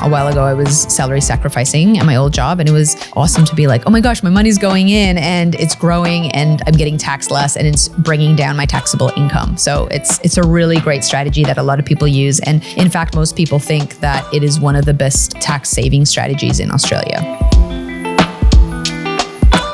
A while ago, I was salary sacrificing at my old job, and it was awesome to be like, oh my gosh, my money's going in and it's growing and I'm getting taxed less and it's bringing down my taxable income. So it's a really great strategy that a lot of people use. And in fact, most people think that it is one of the best tax saving strategies in Australia.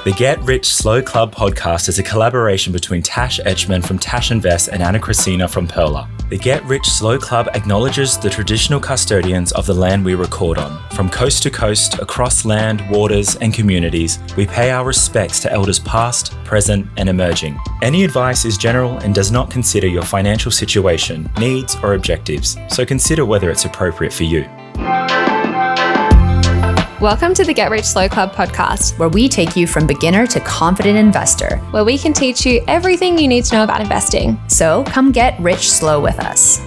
The Get Rich Slow Club podcast is a collaboration between Tash Etchman from Tash Invest and Ana Christina from Perla. The Get Rich Slow Club acknowledges the traditional custodians of the land we record on. From coast to coast, across land, waters, and communities, we pay our respects to elders past, present, and emerging. Any advice is general and does not consider your financial situation, needs, or objectives, so consider whether it's appropriate for you. Welcome to the Get Rich Slow Club podcast, where we take you from beginner to confident investor, where we can teach you everything you need to know about investing. So come get rich slow with us.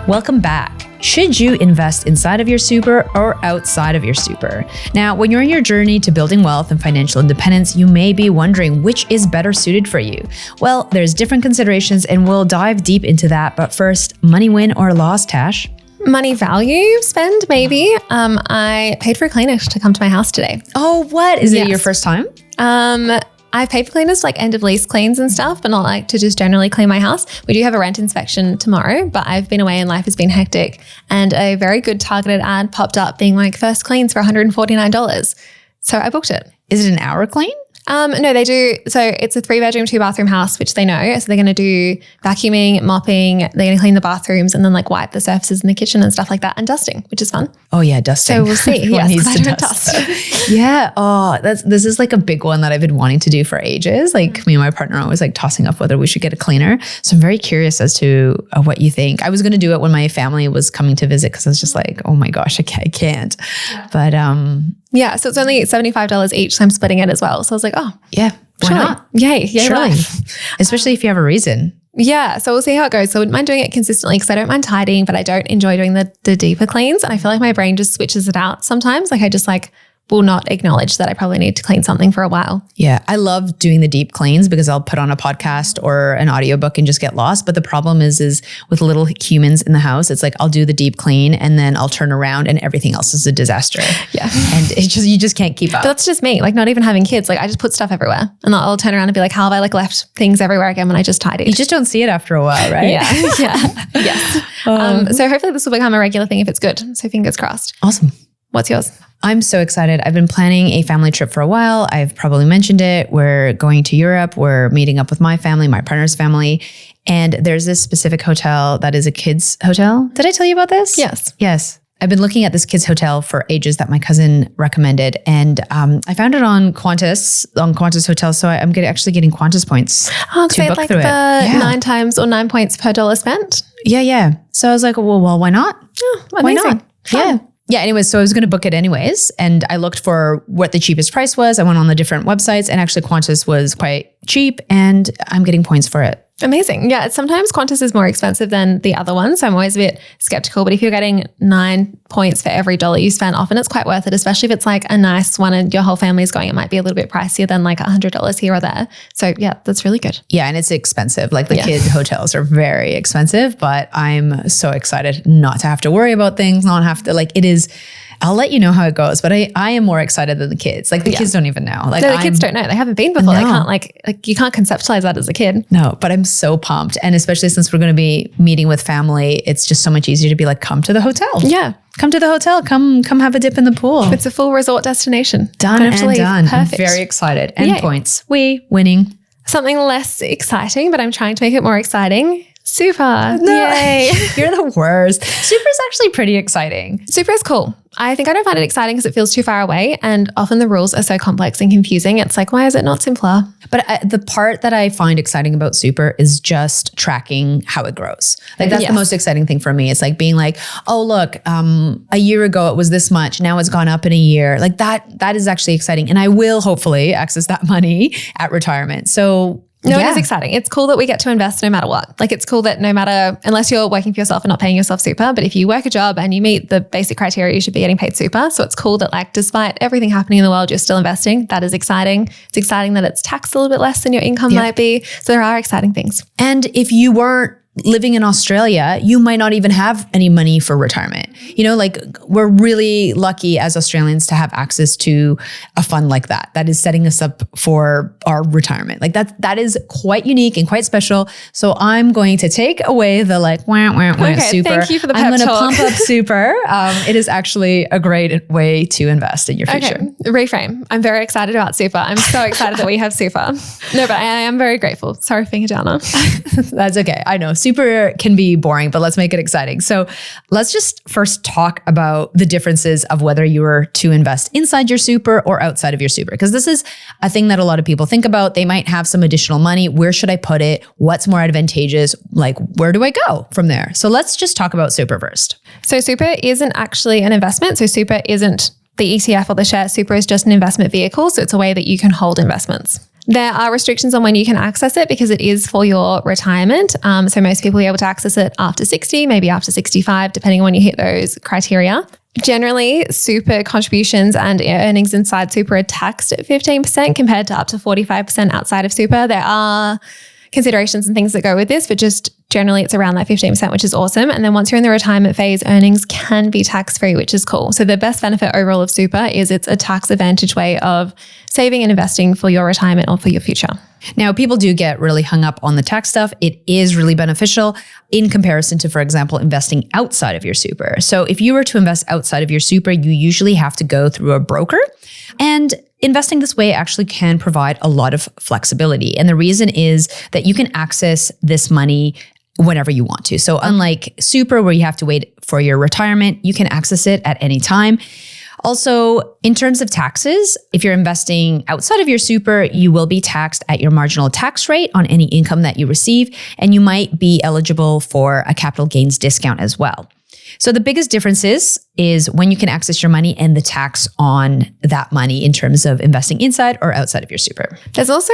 Welcome back. Should you invest inside of your super or outside of your super? Now, when you're on your journey to building wealth and financial independence, you may be wondering which is better suited for you. Well, there's different considerations and we'll dive deep into that. But first, money win or loss, Tash? Money value spend, maybe. I paid for a cleaner to come to my house today. Oh, what? Is it your first time? I've paid for cleaners like end of lease cleans and stuff, but not like to just generally clean my house. We do have a rent inspection tomorrow, but I've been away and life has been hectic. And a very good targeted ad popped up being like first cleans for $149. So I booked it. Is it an hour clean? No, they do. So it's a 3-bedroom, 2-bathroom house, which they know. So they're going to do vacuuming, mopping, they're going to clean the bathrooms and then like wipe the surfaces in the kitchen and stuff like that, and dusting, which is fun. Oh yeah, dusting. So we'll see. Yes, because I don't dust. Yeah. Oh, this is like a big one that I've been wanting to do for ages. Like me and my partner are always like tossing up whether we should get a cleaner. So I'm very curious as to what you think. I was going to do it when my family was coming to visit because I was just like, oh my gosh, I can't. Yeah. But yeah, so it's only $75 each, so I'm splitting it as well. So I was like, oh. Yeah, why not? Yay life. Especially if you have a reason. Yeah, so we'll see how it goes. So I wouldn't mind doing it consistently because I don't mind tidying, but I don't enjoy doing the deeper cleans. And I feel like my brain just switches it out sometimes. Like I just will not acknowledge that I probably need to clean something for a while. Yeah, I love doing the deep cleans because I'll put on a podcast or an audiobook and just get lost. But the problem is with little humans in the house, it's like I'll do the deep clean and then I'll turn around and everything else is a disaster. Yeah. And you just can't keep up. But that's just me, like not even having kids. Like I just put stuff everywhere and I'll turn around and be like, how have I left things everywhere again when I just tidied? You just don't see it after a while, right? Yeah. Yes. So hopefully this will become a regular thing if it's good. So fingers crossed. Awesome. What's yours? I'm so excited. I've been planning a family trip for a while. I've probably mentioned it. We're going to Europe. We're meeting up with my family, my partner's family. And there's this specific hotel that is a kids' hotel. Did I tell you about this? Yes. I've been looking at this kids' hotel for ages that my cousin recommended. And I found it on Qantas Hotel. So I'm actually getting Qantas points to book through it. 9 times or 9 points per dollar spent? Yeah. So I was like, well, why not? Oh, why not? Fun. Yeah, anyways, so I was going to book it anyways. And I looked for what the cheapest price was. I went on the different websites and actually Qantas was quite cheap and I'm getting points for it. Amazing. Yeah, sometimes Qantas is more expensive than the other ones. So I'm always a bit skeptical, but if you're getting 9 points for every dollar you spend, often it's quite worth it, especially if it's like a nice one and your whole family's going, it might be a little bit pricier than like $100 here or there. So yeah, that's really good. Yeah, and it's expensive. Like the kid hotels are very expensive, but I'm so excited not to have to worry about things, not have to it is. I'll let you know how it goes, but I am more excited than the kids. Like the kids don't even know. Like the kids don't know. They haven't been before. No. They can't like you can't conceptualize that as a kid. No, but I'm so pumped. And especially since we're going to be meeting with family, it's just so much easier to be like, come to the hotel. Yeah. Come to the hotel. Come have a dip in the pool. It's a full resort destination. Done and done. Perfect. I'm very excited. And points. Winning. Something less exciting, but I'm trying to make it more exciting. Super. No. Yay. You're the worst. Super is actually pretty exciting. Super is cool. I think I don't find it exciting because it feels too far away and often the rules are so complex and confusing. It's like, why is it not simpler? But the part that I find exciting about Super is just tracking how it grows. Like that's the most exciting thing for me. It's like being like, oh, look, a year ago it was this much. Now it's gone up in a year. Like that is actually exciting. And I will hopefully access that money at retirement. So no, it is exciting. It's cool that we get to invest no matter what. Like it's cool that no matter, unless you're working for yourself and not paying yourself super, but if you work a job and you meet the basic criteria, you should be getting paid super. So it's cool that like, despite everything happening in the world, you're still investing. That is exciting. It's exciting that it's taxed a little bit less than your income might be. So there are exciting things. And if you weren't living in Australia, you might not even have any money for retirement. Like we're really lucky as Australians to have access to a fund like that. That is setting us up for our retirement. Like that is quite unique and quite special. So I'm going to take away the super. Thank you for the pep I'm going to talk. pump up super. It is actually a great way to invest in your future. Okay, reframe. I'm very excited about super. I'm so excited that we have super. No, but I am very grateful. Sorry, finger downer. That's okay. I know super can be boring, but let's make it exciting. So let's just first talk about the differences of whether you were to invest inside your super or outside of your super, because this is a thing that a lot of people think about. They might have some additional money. Where should I put it? What's more advantageous? Like, where do I go from there? So let's just talk about super first. So super isn't actually an investment. So super isn't the ETF or the share. Super is just an investment vehicle. So it's a way that you can hold investments. There are restrictions on when you can access it because it is for your retirement. So most people will be able to access it after 60, maybe after 65, depending on when you hit those criteria. Generally, super contributions and earnings inside super are taxed at 15% compared to up to 45% outside of super. There are considerations and things that go with this, but just generally it's around that 15%, which is awesome. And then once you're in the retirement phase, earnings can be tax-free, which is cool. So the best benefit overall of super is it's a tax advantage way of saving and investing for your retirement or for your future. Now, people do get really hung up on the tax stuff. It is really beneficial in comparison to, for example, investing outside of your super. So if you were to invest outside of your super, you usually have to go through a broker. And investing this way actually can provide a lot of flexibility. And the reason is that you can access this money whenever you want to. So unlike super, where you have to wait for your retirement, you can access it at any time. Also, in terms of taxes, if you're investing outside of your super, you will be taxed at your marginal tax rate on any income that you receive, and you might be eligible for a capital gains discount as well. So the biggest difference is when you can access your money and the tax on that money in terms of investing inside or outside of your super. There's also,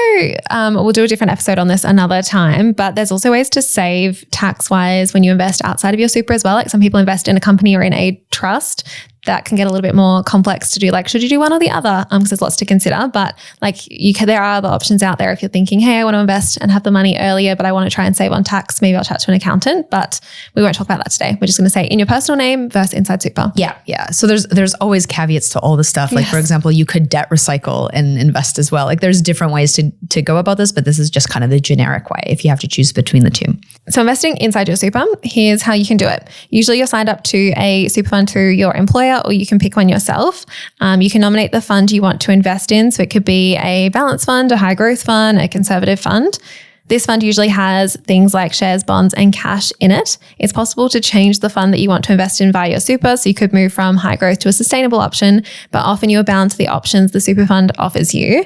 we'll do a different episode on this another time, but there's also ways to save tax-wise when you invest outside of your super as well. Like some people invest in a company or in a trust. That can get a little bit more complex to do. Like, should you do one or the other? Because there's lots to consider. But like, there are other options out there if you're thinking, hey, I want to invest and have the money earlier, but I want to try and save on tax. Maybe I'll chat to an accountant. But we won't talk about that today. We're just going to say in your personal name versus inside super. Yeah. So there's always caveats to all the stuff. Like, for example, you could debt recycle and invest as well. Like, there's different ways to go about this, but this is just kind of the generic way if you have to choose between the two. So investing inside your super, here's how you can do it. Usually you're signed up to a super fund through your employer, or you can pick one yourself. You can nominate the fund you want to invest in. So it could be a balanced fund, a high growth fund, a conservative fund. This fund usually has things like shares, bonds, and cash in it. It's possible to change the fund that you want to invest in via your super. So you could move from high growth to a sustainable option, but often you're bound to the options the super fund offers you.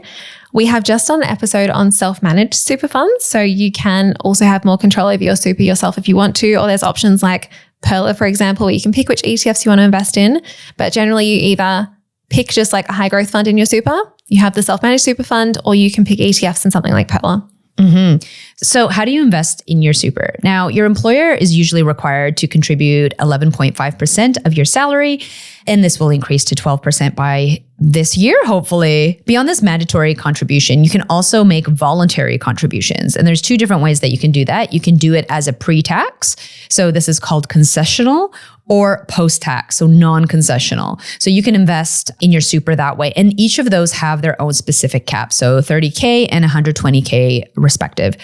We have just done an episode on self-managed super funds. So you can also have more control over your super yourself if you want to, or there's options like Perla, for example, where you can pick which ETFs you want to invest in. But generally you either pick just like a high growth fund in your super, you have the self-managed super fund, or you can pick ETFs in something like Perla. Mm-hmm. So how do you invest in your super? Now, your employer is usually required to contribute 11.5% of your salary, and this will increase to 12% by this year, hopefully. Beyond this mandatory contribution, you can also make voluntary contributions. And there's two different ways that you can do that. You can do it as a pre-tax. So this is called concessional, or post-tax, so non-concessional. So you can invest in your super that way. And each of those have their own specific cap. So 30K and 120K respective.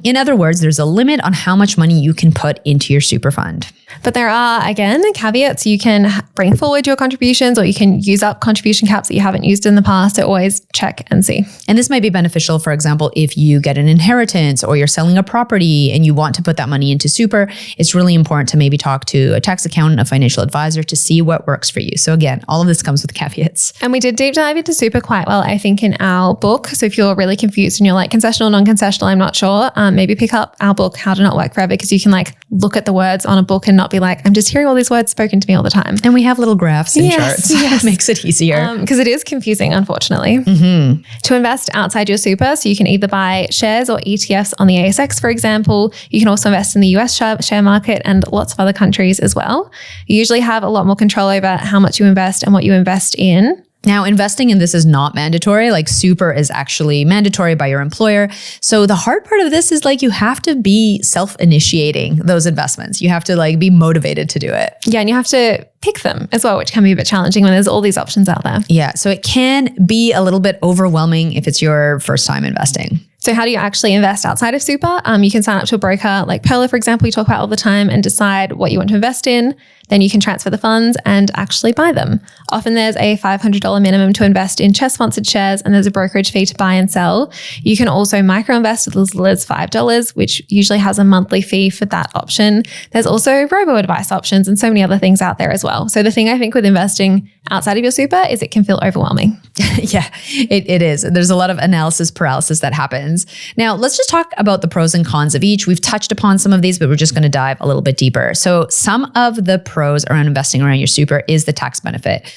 In other words, there's a limit on how much money you can put into your super fund. But there are, again, caveats. You can bring forward your contributions, or you can use up contribution caps that you haven't used in the past. So always check and see. And this might be beneficial, for example, if you get an inheritance or you're selling a property and you want to put that money into super. It's really important to maybe talk to a tax accountant, a financial advisor, to see what works for you. So again, all of this comes with caveats. And we did deep dive into super quite well, I think, in our book. So if you're really confused and you're like concessional, non-concessional, I'm not sure, maybe pick up our book, How to Not Work Forever, because you can like look at the words on a book and not be like, I'm just hearing all these words spoken to me all the time. And we have little graphs and charts. Yes. It makes it easier. Because it is confusing, unfortunately. Mm-hmm. To invest outside your super, so you can either buy shares or ETFs on the ASX, for example. You can also invest in the US share market and lots of other countries as well. You usually have a lot more control over how much you invest and what you invest in. Now, investing in this is not mandatory. Like super is actually mandatory by your employer. So the hard part of this is like you have to be self-initiating those investments. You have to like be motivated to do it. Yeah, and you have to pick them as well, which can be a bit challenging when there's all these options out there. Yeah, so it can be a little bit overwhelming if it's your first time investing. So how do you actually invest outside of super? You can sign up to a broker like Pearler, for example, we talk about all the time, and decide what you want to invest in. Then you can transfer the funds and actually buy them. Often there's a $500 minimum to invest in CHESS-sponsored shares, and there's a brokerage fee to buy and sell. You can also micro-invest with as little as $5, which usually has a monthly fee for that option. There's also robo-advice options and so many other things out there as well. So the thing I think with investing outside of your super is it can feel overwhelming. Yeah, it is. There's a lot of analysis paralysis that happens. Now, let's just talk about the pros and cons of each. We've touched upon some of these, but we're just going to dive a little bit deeper. So some of the pros around investing around your super is the tax benefit.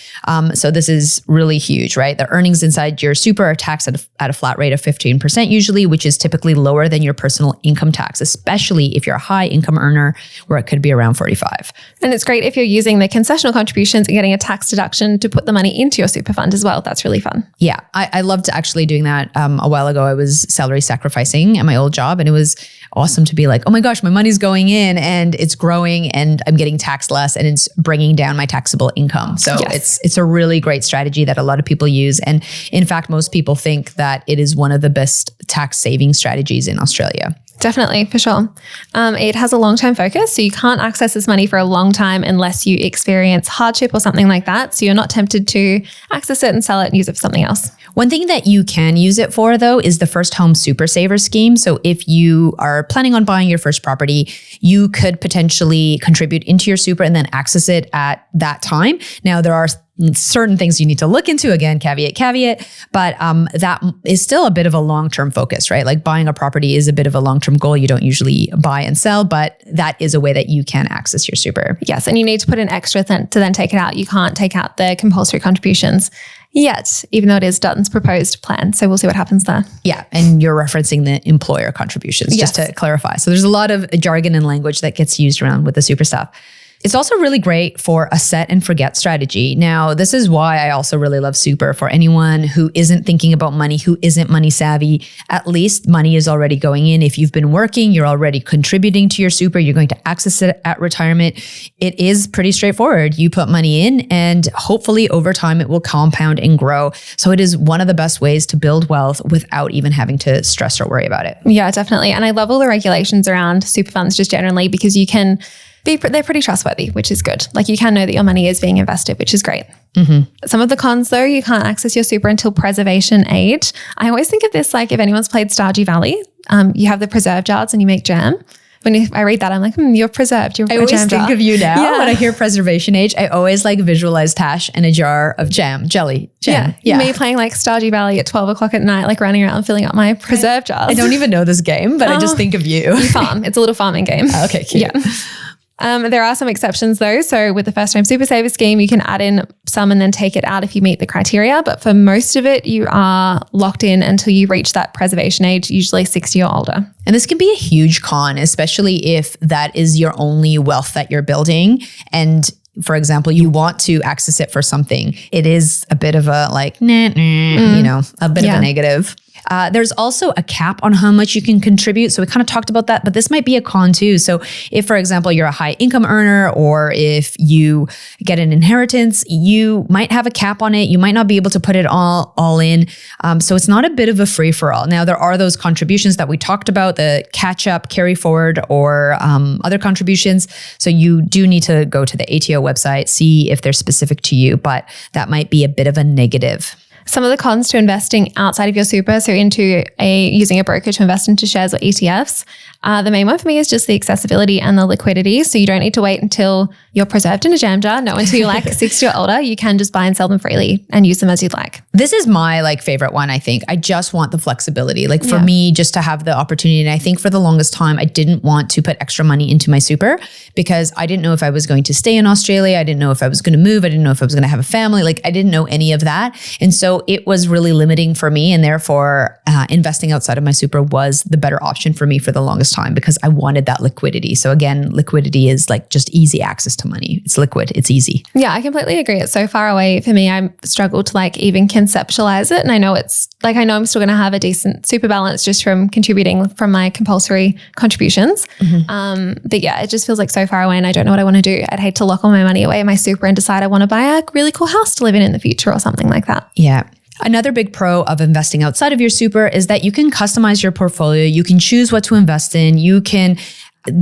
So this is really huge, right? The earnings inside your super are taxed at a flat rate of 15% usually, which is typically lower than your personal income tax, especially if you're a high income earner where it could be around 45. And it's great if you're using the concessional contributions and getting a tax deduction to put the money into your super fund as well. That's really fun. Yeah, I loved actually doing that. A while ago, I was salary sacrificing at my old job, and it was awesome to be like, oh my gosh, my money's going in and it's growing and I'm getting taxed less and it's bringing down my taxable income. So yes. It's a really great strategy that a lot of people use. And in fact, most people think that it is one of the best tax saving strategies in Australia. Definitely, for sure. It has a long-term focus, so you can't access this money for a long time unless you experience hardship or something like that. So you're not tempted to access it and sell it and use it for something else. One thing that you can use it for, though, is the First Home Super Saver Scheme. So if you are planning on buying your first property, you could potentially contribute into your super and then access it at that time. Now, there are certain things you need to look into, again, caveat, but that is still a bit of a long-term focus, right? Like buying a property is a bit of a long-term goal. You don't usually buy and sell, but that is a way that you can access your super. Yes, and you need to put in extra to then take it out. You can't take out the compulsory contributions yet, even though it is Dutton's proposed plan. So we'll see what happens there. Yeah, and you're referencing the employer contributions, just to clarify. So there's a lot of jargon and language that gets used around with the super stuff. It's also really great for a set and forget strategy. Now, this is why I also really love super for anyone who isn't thinking about money, who isn't money savvy. At least money is already going in. If you've been working, you're already contributing to your super, you're going to access it at retirement. It is pretty straightforward. You put money in and hopefully over time it will compound and grow. So it is one of the best ways to build wealth without even having to stress or worry about it. Yeah, definitely. And I love all the regulations around super funds just generally because you can they're pretty trustworthy, which is good. Like you can know that your money is being invested, which is great. Mm-hmm. Some of the cons though, you can't access your super until preservation age. I always think of this like if anyone's played Stardew Valley, you have the preserve jars and you make jam. When I read that, I'm like, you're preserved. You're I always think of you now when I hear preservation age. I always like visualize Tash and a jar of jelly jam. Yeah. Me playing like Stardew Valley at 12 o'clock at night, like running around filling up my preserve jars. I don't even know this game, but I just think of you. You farm. It's a little farming game. Okay, cute. Yeah. There are some exceptions though. So with the First Home Super Saver Scheme, you can add in some and then take it out if you meet the criteria. But for most of it, you are locked in until you reach that preservation age, usually 60 or older. And this can be a huge con, especially if that is your only wealth that you're building. And for example, you want to access it for something. It is a bit of a like, a bit of a negative. There's also a cap on how much you can contribute. So we kind of talked about that, but this might be a con too. So if, for example, you're a high income earner or if you get an inheritance, you might have a cap on it. You might not be able to put it all in. So it's not a bit of a free for all. Now, there are those contributions that we talked about, the catch up, carry forward, or other contributions. So you do need to go to the ATO website, see if they're specific to you, but that might be a bit of a negative. Some of the cons to investing outside of your super, so using a broker to invest into shares or ETFs, the main one for me is just the accessibility and the liquidity. So you don't need to wait until you're preserved in a jam jar. No, until you're like 60 or older, you can just buy and sell them freely and use them as you'd like. This is my favorite one, I think. I just want the flexibility. For me, just to have the opportunity. And I think for the longest time, I didn't want to put extra money into my super because I didn't know if I was going to stay in Australia. I didn't know if I was going to move. I didn't know if I was going to have a family. I didn't know any of that. And so So it was really limiting for me, and therefore investing outside of my super was the better option for me for the longest time because I wanted that liquidity. So again, liquidity is like just easy access to money. It's liquid, it's easy. Yeah, I completely agree. It's so far away for me. I struggle to like even conceptualize it. And I know it's like, I know I'm still going to have a decent super balance just from contributing from my compulsory contributions. But yeah, it just feels like so far away and I don't know what I want to do. I'd hate to lock all my money away in my super and decide I want to buy a really cool house to live in the future or something like that. Yeah. Another big pro of investing outside of your super is that you can customize your portfolio. You can choose what to invest in. You can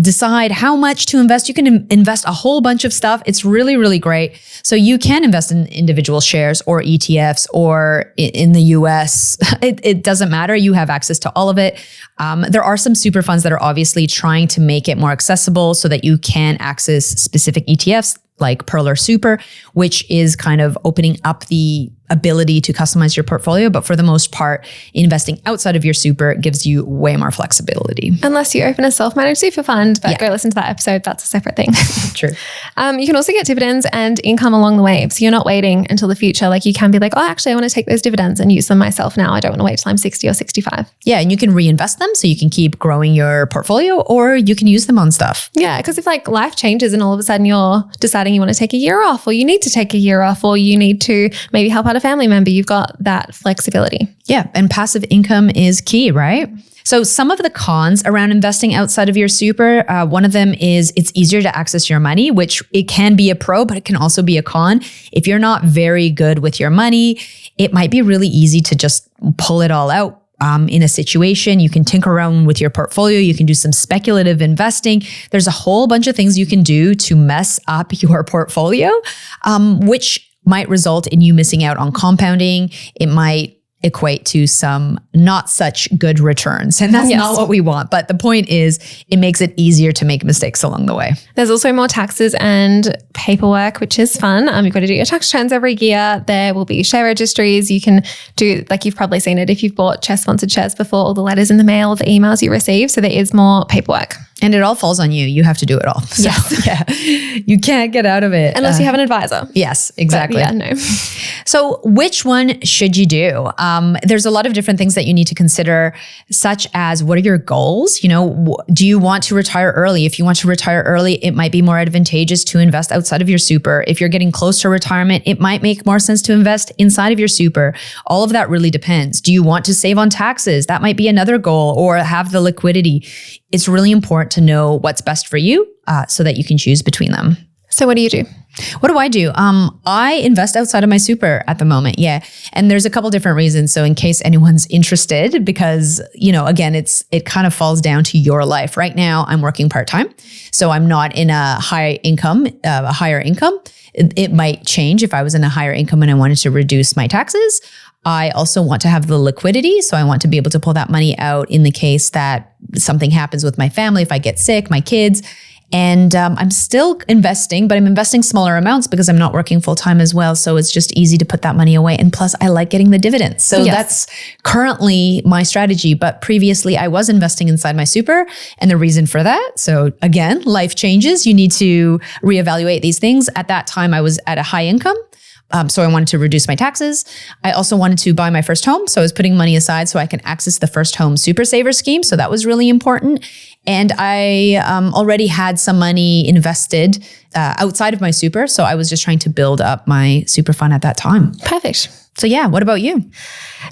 decide how much to invest. You can invest a whole bunch of stuff. It's really, really great. So you can invest in individual shares or ETFs or in the US. It doesn't matter. You have access to all of it. There are some super funds that are obviously trying to make it more accessible so that you can access specific ETFs like Pearl or Super, which is kind of opening up the ability to customize your portfolio. But for the most part, investing outside of your super gives you way more flexibility. Unless you open a self-managed super fund, but go listen to that episode. That's a separate thing. True. You can also get dividends and income along the way. So you're not waiting until the future. Like you can be like, oh, actually, I want to take those dividends and use them myself now. I don't want to wait till I'm 60 or 65. Yeah. And you can reinvest them so you can keep growing your portfolio, or you can use them on stuff. Yeah. Because if like life changes and all of a sudden you're deciding you want to take a year off, or you need to take a year off, or you need to maybe help out a family member, you've got that flexibility. Yeah. And passive income is key, right? So some of the cons around investing outside of your super, one of them is it's easier to access your money, which it can be a pro, but it can also be a con. If you're not very good with your money, it might be really easy to just pull it all out. In a situation, you can tinker around with your portfolio. You can do some speculative investing. There's a whole bunch of things you can do to mess up your portfolio, which might result in you missing out on compounding. It might equate to some not such good returns. And that's not what we want. But the point is, it makes it easier to make mistakes along the way. There's also more taxes and paperwork, which is fun. You've got to do your tax returns every year. There will be share registries. You can do, like you've probably seen it if you've bought CHESS-sponsored shares before, all the letters in the mail, the emails you receive. So there is more paperwork. And it all falls on you. You have to do it all. So, yeah, you can't get out of it. Unless you have an advisor. Yes, exactly. But yeah, no. So which one should you do? There's a lot of different things that you need to consider, such as what are your goals? You know, do you want to retire early? If you want to retire early, it might be more advantageous to invest outside of your super. If you're getting close to retirement, it might make more sense to invest inside of your super. All of that really depends. Do you want to save on taxes? That might be another goal, or have the liquidity. It's really important to know what's best for you so that you can choose between them. So what do you do? What do I do? I invest outside of my super at the moment. Yeah. And there's a couple different reasons. So in case anyone's interested, because, you know, again, it kind of falls down to your life. Right now, I'm working part-time. So I'm not in a higher income. It might change if I was in a higher income and I wanted to reduce my taxes. I also want to have the liquidity. So I want to be able to pull that money out in the case that something happens with my family, if I get sick, my kids. And I'm still investing, but I'm investing smaller amounts because I'm not working full time as well. So it's just easy to put that money away. And plus, I like getting the dividends. So that's currently my strategy. But previously, I was investing inside my super. And the reason for that, so again, life changes. You need to reevaluate these things. At that time, I was at a high income. So I wanted to reduce my taxes. I also wanted to buy my first home. So I was putting money aside so I can access the first home super saver scheme. So that was really important. And I already had some money invested outside of my super. So I was just trying to build up my super fund at that time. Perfect. So yeah, what about you?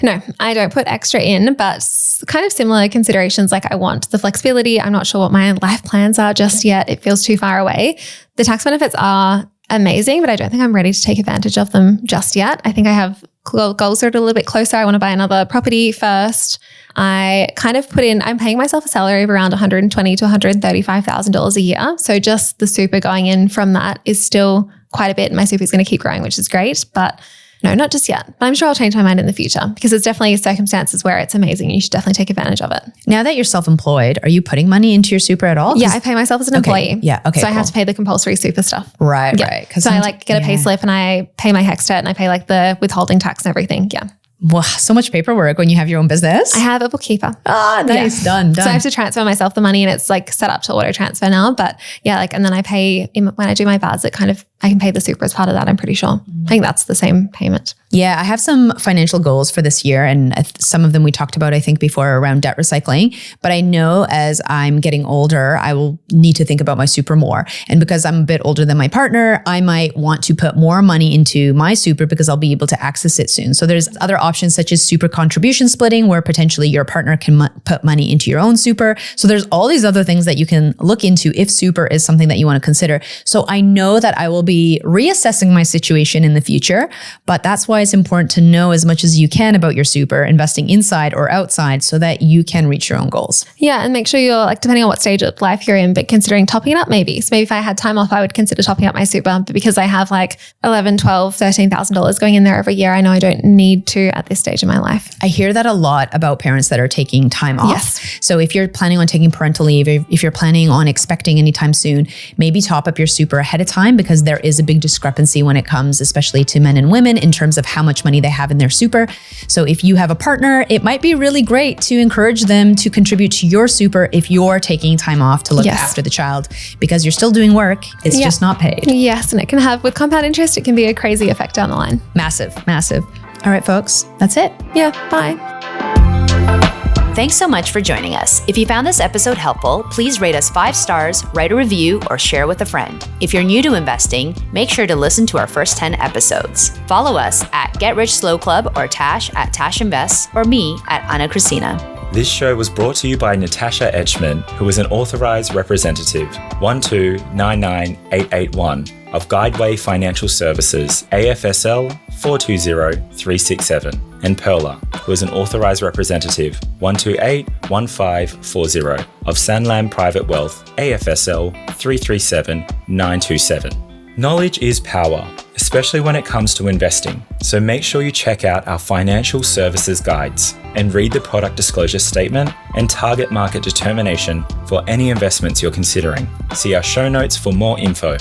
No, I don't put extra in, but kind of similar considerations. Like I want the flexibility. I'm not sure what my life plans are just yet. It feels too far away. The tax benefits are amazing, but I don't think I'm ready to take advantage of them just yet. I think I have goals that are a little bit closer. I want to buy another property first. I kind of I'm paying myself a salary of around $120,000 to $135,000 a year. So just the super going in from that is still quite a bit. My super is going to keep growing, which is great, but no, not just yet. But I'm sure I'll change my mind in the future because there's definitely circumstances where it's amazing. You should definitely take advantage of it. Now that you're self-employed, are you putting money into your super at all? Yeah, I pay myself as an employee. Yeah, okay. So I have to pay the compulsory super stuff. Right, yeah. right. So I get a pay slip and I pay my HEXT and I pay like the withholding tax and everything. Yeah. Wow, so much paperwork when you have your own business. I have a bookkeeper. Ah, nice. Yeah. Done. So I have to transfer myself the money and it's like set up to auto transfer now. But yeah, and then I pay when I do my VADs, it kind of I can pay the super as part of that, I'm pretty sure. I think that's the same payment. Yeah, I have some financial goals for this year, and some of them we talked about, I think, before around debt recycling. But I know as I'm getting older, I will need to think about my super more. And because I'm a bit older than my partner, I might want to put more money into my super because I'll be able to access it soon. So there's other options such as super contribution splitting, where potentially your partner can put money into your own super. So there's all these other things that you can look into if super is something that you want to consider. So I know that I will be reassessing my situation in the future, but that's why it's important to know as much as you can about your super, investing inside or outside, so that you can reach your own goals. Yeah, and make sure you're like, depending on what stage of life you're in, but considering topping it up maybe. So maybe if I had time off, I would consider topping up my super, but because I have like $11,000, $12,000, $13,000 going in there every year, I know I don't need to at this stage of my life. I hear that a lot about parents that are taking time off. Yes. So if you're planning on taking parental leave, if you're planning on expecting anytime soon, maybe top up your super ahead of time, because there is a big discrepancy when it comes, especially to men and women, in terms of how much money they have in their super. So if you have a partner, it might be really great to encourage them to contribute to your super if you're taking time off to look after the child, because you're still doing work. It's just not paid. Yes, and it can have, with compound interest, it can be a crazy effect down the line. Massive, massive. All right, folks, that's it. Yeah, bye. Thanks so much for joining us. If you found this episode helpful, please rate us 5 stars, write a review, or share with a friend. If you're new to investing, make sure to listen to our first 10 episodes. Follow us at Get Rich Slow Club or Tash at Tash Invest, or me at Ana Cristina. This show was brought to you by Natasha Etchman, who is an authorised representative 1299881 of Guideway Financial Services, AFSL 420367, and Perla, who is an authorised representative 1281540 of Sanlam Private Wealth, AFSL 337927. Knowledge is power, especially when it comes to investing. So make sure you check out our financial services guides and read the product disclosure statement and target market determination for any investments you're considering. See our show notes for more info.